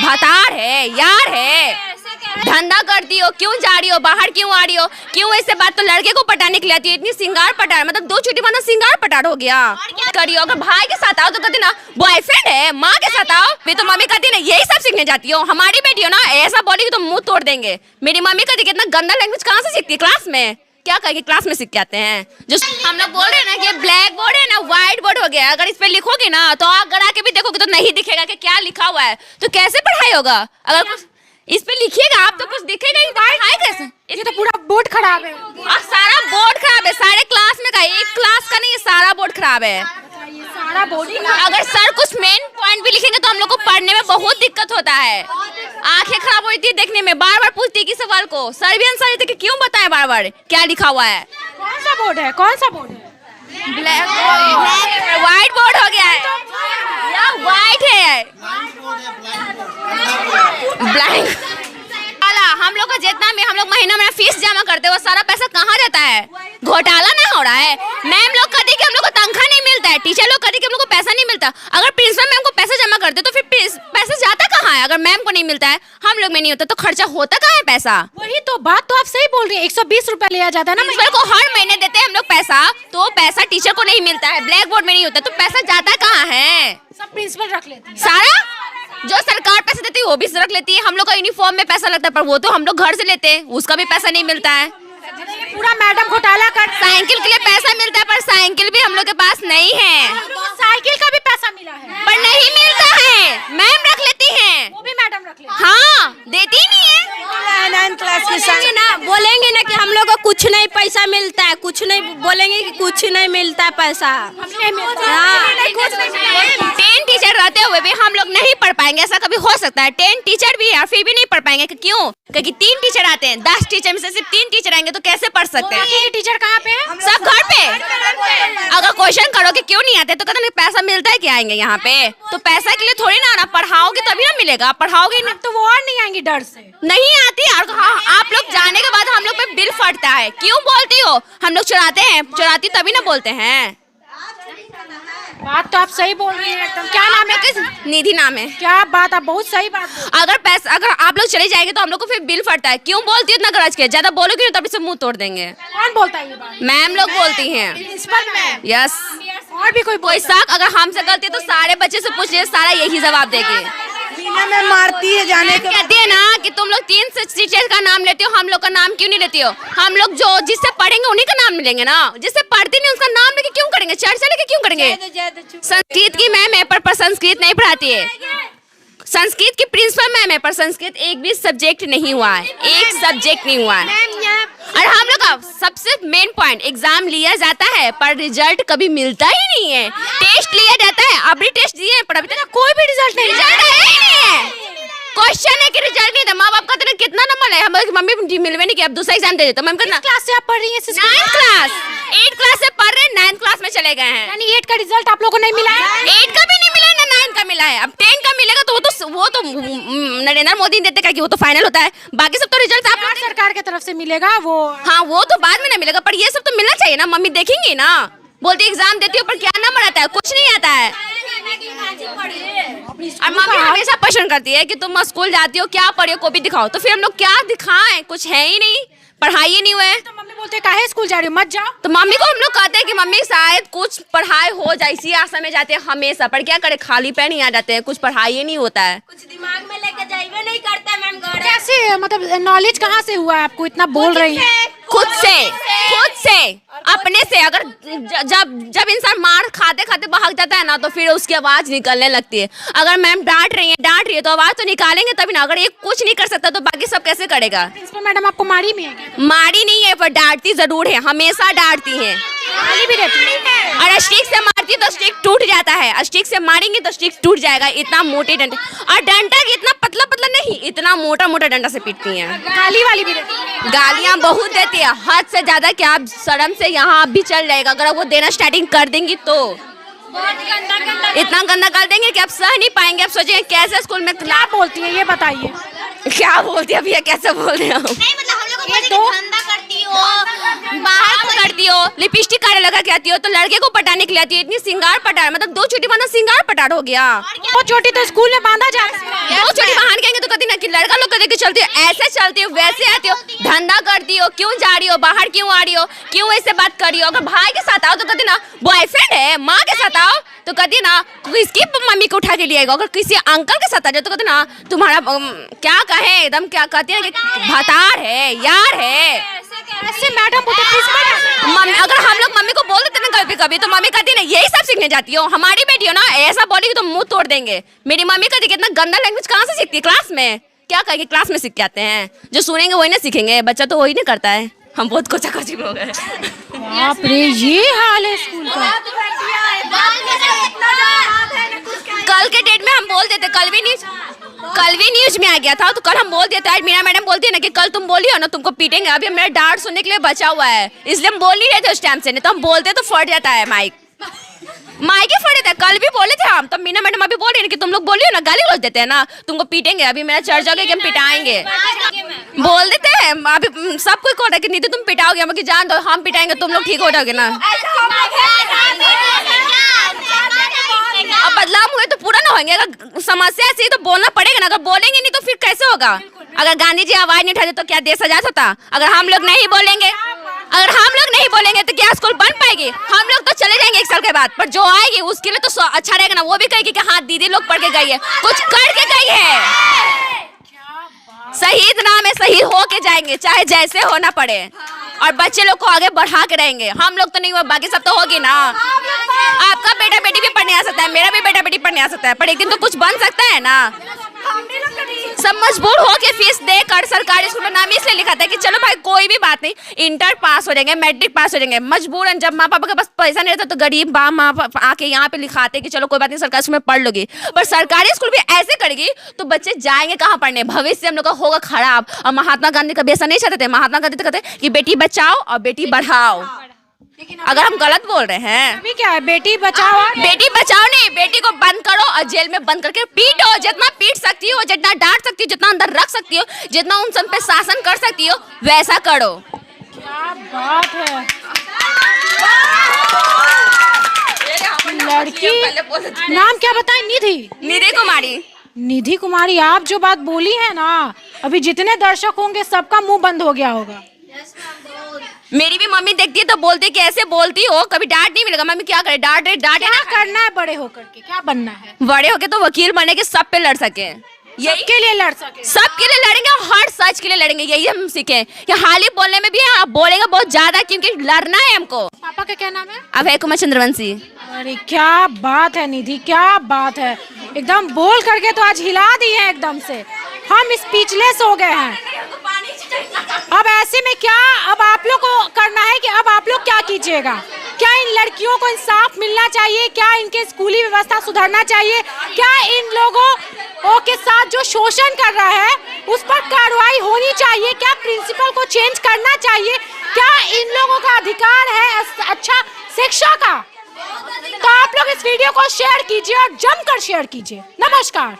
भतार है, यार है, धंधा करती हो, क्यों जा रही हो बाहर, क्यों आ रही हो, क्यों ऐसे बात तो लड़के को पटाने के लिए आती है, इतनी सिंगार पटार, मतलब 2 छुट्टी माना सिंगार पटार हो गया। करियो अगर भाई के साथ आओ तो कहती ना बॉयफ्रेंड है, माँ के साथ आओ फिर तो मम्मी कहती ना यही सब सीखने जाती हो। हमारी बेटी हो ना ऐसा बोलेगी तो मुंह तोड़ देंगे। मेरी मम्मी कहती कितना गंदा लैंग्वेज कहाँ से सीखती है, क्लास में क्या करके क्लास में सीख के आते हैं। जो हम लोग बोल रहे हैं ना कि ब्लैक बोर्ड है ना व्हाइट बोर्ड हो गया, अगर इस पे लिखोगे ना तो आग गड़ा के भी देखोगे तो नहीं दिखेगा कि क्या लिखा हुआ है, तो कैसे पढ़ाई होगा। अगर कुछ इस पे लिखिएगा आप तो कुछ दिखेगा ही, पढ़ाई कैसे। ये तो पूरा बोर्ड खराब है और सारा बोर्ड खराब है, सारे क्लास में का एक क्लास का नहीं, सारा बोर्ड खराब है। सारा बोर्ड। अगर सर कुछ मेन पॉइंट भी लिखेंगे तो हम लोग को पढ़ने में बहुत दिक्कत होता है, आंखें खराब होती है देखने में। बार बार पूछती है कि सवाल को सर भी आंसर देते कि क्यों बताएं बार बार क्या लिखा हुआ है। कौन सा बोर्ड है, कौन सा बोर्ड है? ब्लैक व्हाइट बोर्ड हो गया है या व्हाइट है ब्लैक। हम लोग का जितना भी हम लोग महीना फीस जमा करते हैं वो सारा पैसा कहाँ जाता है, घोटाला ना हो रहा है। मैम लोग कहती कि हम लोग को तनख्वाह नहीं मिलता है, टीचर लोग कहती कि हम लोग को पैसा नहीं मिलता। अगर प्रिंसिपल मैम को पैसा जमा करते तो फिर पैसा जाता कहाँ है। अगर मैम को नहीं मिलता है, हम लोग में नहीं होता तो खर्चा होता कहाँ है पैसा। वही तो बात तो आप सही बोल रही है, 120 रुपया लिया जाता है ना प्रिंसिपल को हर महीने देते हैं हम लोग पैसा, तो पैसा टीचर को नहीं मिलता है, ब्लैक बोर्ड में नहीं होता, तो पैसा जाता कहाँ है। सब प्रिंसिपल रख लेते हैं। सारा जो सरकार पैसे देती है वो भी रख लेती है। हम लोग का यूनिफॉर्म में पैसा लगता है पर वो तो हम लोग घर से लेते हैं, उसका भी पैसा नहीं मिलता है। पूरा मैडम घोटाला कर। साइकिल के लिए पैसा मिलता है पर साइकिल भी हम लोग के पास नहीं है। साइकिल का भी पैसा मिला है पर नहीं मिलता है, मैम रख लेती हैं, वो भी मैडम रख लेती है। हाँ देती नहीं है। 9 क्लास की ना बोलेंगे ना कि हम लोग को कुछ नहीं पैसा मिलता है, कुछ नहीं बोलेंगे कि कुछ नहीं मिलता है पैसा। हाँ 10 टीचर रहते हुए भी हम लोग नहीं पढ़ पाएंगे, ऐसा कभी हो सकता है। 10 टीचर भी है फिर भी नहीं पढ़ पाएंगे, क्यों? क्योंकि 3 टीचर आते हैं, 10 टीचर में से सिर्फ 3 टीचर आएंगे तो कैसे पढ़ सकते हैं। टीचर कहाँ पे है? सब घर पे। अगर क्वेश्चन करो कि क्यों नहीं आते तो कहते पैसा मिलता है क्या आएंगे यहाँ पे, तो पैसा के लिए थोड़ी ना आना, पढ़ाओगे तभी ना मिलेगा, पढ़ाओगे नहीं तो वो और नहीं आएंगी डर से। नहीं आती। और आप लोग जाने के बाद हम लोग पे बिल फटता है, क्यों बोलती हो? हम लोग चुराते हैं, चुराती तभी ना बोलते हैं। बात तो आप सही बोल रही हैं एकदम। क्या नाम है? किस निधि नाम है। क्या बात, आप बहुत सही बात बोल। अगर आप लोग चले जाएंगे तो हम लोग को फिर बिल फटता है, क्यों बोलती हो इतना गरज के? ज्यादा बोलोगे तभी से मुंह तोड़ देंगे। कौन बोलता है ये बात? मैम लोग बोलती हैं। Principal ma'am. यस। और भी कोई शक अगर हमसे गलती है तो सारे बच्चे से पूछ लीजिए, सारा यही जवाब देंगे। में मारती है जाने के। कहती है ना कि तुम लोग 3 टीचर का नाम लेते हो, हम लोग का नाम क्यों नहीं लेती हो? हम लोग जो जिससे पढ़ेंगे उन्हीं का नाम मिलेंगे ना, जिससे पढ़ती नहीं उसका नाम लेके क्यों करेंगे, चर्चा लेके क्यों करेंगे? संस्कृत की मैम है पर संस्कृत नहीं पढ़ाती है। संस्कृत की प्रिंसिपल मैम है पर संस्कृत एक भी सब्जेक्ट नहीं हुआ है, एक सब्जेक्ट नहीं हुआ है। और हम लोग का सबसे मेन पॉइंट, एग्जाम लिया जाता है पर रिजल्ट कभी मिलता ही नहीं है। टेस्ट लिया जाता है, अभी टेस्ट दिए पर अभी तक कोई भी रिजल्ट नहीं है। क्वेश्चन है कि रिजल्ट नहीं था, माँ बाप का कितना नंबर है, हमारी मम्मी मिलवे नहीं कि अब दूसरा एग्जाम दे देता। मैम कितना क्लास से आप पढ़ रही हैं? 9th क्लास, 8 क्लास से पढ़ रहे हैं, 9th क्लास में चले गए हैं। यानी 8 का रिजल्ट आप लोगों को नहीं मिला है? 8 का भी नहीं मिला है ना 9 का मिला है। अब 10 का मिलेगा तो वो तो नरेंद्र मोदी देते का कि वो तो फाइनल होता है, बाकी सब तो रिजल्ट आप लोग सरकार की तरफ से मिलेगा वो। हाँ वो तो बाद में ना मिलेगा, पर ये सब तो मिलना चाहिए ना। मम्मी देखेंगी ना, बोलती एग्जाम देती हो पर क्या नंबर आता है, कुछ नहीं आता है। और मम्मी हमेशा पसंद करती है कि तुम स्कूल जाती हो क्या पढ़ी हो, कॉपी दिखाओ, तो फिर हम लोग क्या दिखाएं, कुछ है ही नहीं, पढ़ाई ही नहीं हुए। तो मम्मी बोलते काहे स्कूल जा रही हो, मत जाओ। तो मम्मी को हम लोग कहते हैं कि मम्मी शायद कुछ पढ़ाई हो जाए, इसी आशा में जाते हैं हमेशा, पर क्या करे खाली पैर नहीं आ जाते हैं, कुछ पढ़ाई ही नहीं होता है। कुछ दिमाग में लेके जाइए नहीं करता है मैम घर। कैसे मतलब नॉलेज कहाँ से हुआ है आपको, इतना बोल रही है? खुद से अपने से। अगर जब इंसान मार खाते खाते भाग जाता है ना तो फिर उसकी आवाज निकलने लगती है। अगर मैम डांट रही है तो आवाज तो निकालेंगे तभी ना। अगर ये कुछ नहीं कर सकता तो बाकी सब कैसे करेगा? प्रिंसिपल मैडम आपको मारी भी है? मारी नहीं है पर डांटती जरूर है, हमेशा डांटती है। गाली भी देती है। और स्टिक से मारती तो स्टिक टूट जाता है, स्टिक से मारेंगे तो स्टिक टूट जाएगा, इतना मोटे डंडे। और डंडा इतना पतला पतला नहीं, इतना मोटा मोटा डंडा से पीटती हैं। गाली वाली भी देती है? गालियां बहुत देती है, हद से ज्यादा कि आप शर्म से यहाँ भी चल जाएगा। अगर वो देना स्टार्टिंग कर देंगी तो इतना गंदा कर देंगे कि आप सह नहीं पाएंगे। आप सोचेंगे कैसे स्कूल में क्या बोलती है ये बताइए। क्या बोलती है भैया, कैसे बोल रहे हो? नहीं मतलब हम लोग को धंधा करती हो, बाहर करती हो, लिपस्टिक काले लगा के आती हो, तो लड़के को पटाने के लिए आती हो, इतनी सिंगार पटार, मतलब 2 चोटी बांधना सिंगार पटार हो गया। वो चोटी तो स्कूल में बांधा जाता है। 2 चोटी बांध के तो कहती ना कि लड़का लोग कहते कि चलती हो, ऐसे चलती हो, वैसे आती हो, धंधा करती हो, क्यों जा रही हो बाहर, क्यों आ रही हो, क्यों ऐसे बात कर रही हो। अगर भाई के साथ आओ तो कहती ना बॉयफ्रेंड है, माँ के साथ आओ तो कहती ना किसकी मम्मी को उठा के ले आएगा। अगर किसी अंकल के साथ आ जाओ तो कहते ना तुम्हारा क्या कहे, एकदम क्या कहती है कि भतार है, यार है। ऐसे मैडम मम्मी, अगर हम लोग मम्मी को बोल देते ना कभी कभी तो मम्मी कहती ना यही सब सीखने जाती हो, हमारी बेटी हो ना ऐसा बोलेगी तो मुंह तोड़ देंगे। मेरी मम्मी कहती कितना गंदा लैंग्वेज कहाँ से सीखती है, क्लास में क्या कहेगी, क्लास में सीख के आते हैं, जो सुनेंगे वही ना सीखेंगे, बच्चा तो वही नहीं करता है। हम बहुत कोचा कोची हो गए। बाप रे, ये हाल है स्कूल का। कल के डेट में हम बोल देते, कल भी न्यूज में आ गया था, तो कल हम बोल देते। आज मीना मैडम बोलती है ना कि कल तुम बोली हो ना तुमको पीटेंगे, अभी मेरा डांट सुनने के लिए बचा हुआ है, इसलिए हम बोल नहीं रहे थे उस टाइम से, नहीं तो हम बोलते तो फट जाता है माइक ही फटे थे। कल भी बोले थे हम, तब मीना मैडम अभी बोल रही है कि तुम लोग बोली हो ना, गाली रोज देते हैं ना, तुमको पीटेंगे, अभी मेरा चढ़ जाओगे कि हम पिटाएंगे, बोल देते हैं। अभी सब कोई कह रहा है कि नीतू तुम पिटाओगे, हम कि जान दो हम पिटाएंगे, तुम लोग ठीक हो जाओगे ना। अब बदलाव हुए तो पूरा ना होंगे, अगर समस्या ऐसी तो बोलना पड़ेगा ना, अगर बोलेंगे नहीं तो फिर कैसे होगा। अगर गांधी जी आवाज नहीं उठाते तो क्या देश आजाद होता। अगर हम लोग नहीं बोलेंगे तो क्या स्कूल बन पाएगी। हम लोग तो चले जाएंगे 1 साल के बाद, पर जो आएगी उसके लिए तो अच्छा रहेगा ना, वो भी कहेगी कि हाँ दीदी लोग पढ़ के गई है, कुछ करके गई है। शहीद नाम है, शहीद हो के जाएंगे चाहे जैसे होना पड़े, और बच्चे लोग को आगे बढ़ा के रहेंगे। हम लोग तो नहीं हुआ, बाकी सब तो होगी ना। आपका बेटा बेटी भी पढ़ने आ सकता है, मेरा भी बेटा बेटी पढ़ने आ सकता है, पर एक दिन तो कुछ बन सकता है ना। सब मजबूर हो के फीस देकर सरकारी स्कूल में नाम इसलिए लिखा था कि चलो भाई कोई भी बात नहीं, इंटर पास हो जाएंगे, मैट्रिक पास हो जाएंगे। मजबूरन जब माँ पापा के पास पैसा नहीं रहता तो गरीब माँ पापा आके यहाँ पे लिखाते कि चलो कोई बात नहीं सरकारी स्कूल में पढ़ लोगी, पर सरकारी स्कूल भी ऐसे करेगी तो बच्चे जाएंगे कहाँ पढ़ने, भविष्य हम लोग का होगा खराब। और महात्मा गांधी कभी ऐसा नहीं चाहते थे, महात्मा गांधी तो कहते कि बेटी बचाओ और बेटी बढ़ाओ। अगर हम गलत बोल रहे हैं, अभी क्या है, बेटी बचाओ नहीं, बेटी को बंद करो और जेल में बंद करके पीटो, जितना पीट सकती हो, जितना डांट सकती हो, जितना अंदर रख सकती हो, जितना उन सब पे शासन कर सकती हो वैसा करो। क्या बात है। लड़की नाम क्या बताएं? निधि कुमारी। आप जो बात बोली है ना, अभी जितने दर्शक होंगे सबका मुंह बंद हो गया होगा। मेरी भी मम्मी देखती है तो बोलती है कि ऐसे बोलती हो, कभी डांट नहीं मिलेगा। मम्मी क्या करे, डांटे ना करना है, बड़े होकर के क्या बनना है? बड़े होके तो वकील बने के सब पे लड़ सके, यही के लिए लड़ सके, सबके लिए लड़ेंगे, हर सच के लिए लड़ेंगे। यही हम सीखे कि हाल ही बोलने में भी आप बोलेंगे बहुत ज्यादा, क्योंकि लड़ना है हमको। पापा का क्या नाम है? अभय कुमार चंद्रवंशी। अरे क्या बात है निधि, क्या बात है, एकदम बोल करके तो आज हिला दी है एकदम से, हम स्पीचलेस हो गए हैं। अब ऐसे में क्या, अब आप लोग को करना है कि अब आप लोग क्या कीजिएगा? क्या इन लड़कियों को इंसाफ मिलना चाहिए? क्या इनके स्कूली व्यवस्था सुधरना चाहिए? क्या इन लोगों के साथ जो शोषण कर रहा है उस पर कार्रवाई होनी चाहिए? क्या प्रिंसिपल को चेंज करना चाहिए? क्या इन लोगों का अधिकार है अच्छा शिक्षा का? तो आप लोग इस वीडियो को शेयर कीजिए और जमकर शेयर कीजिए। नमस्कार।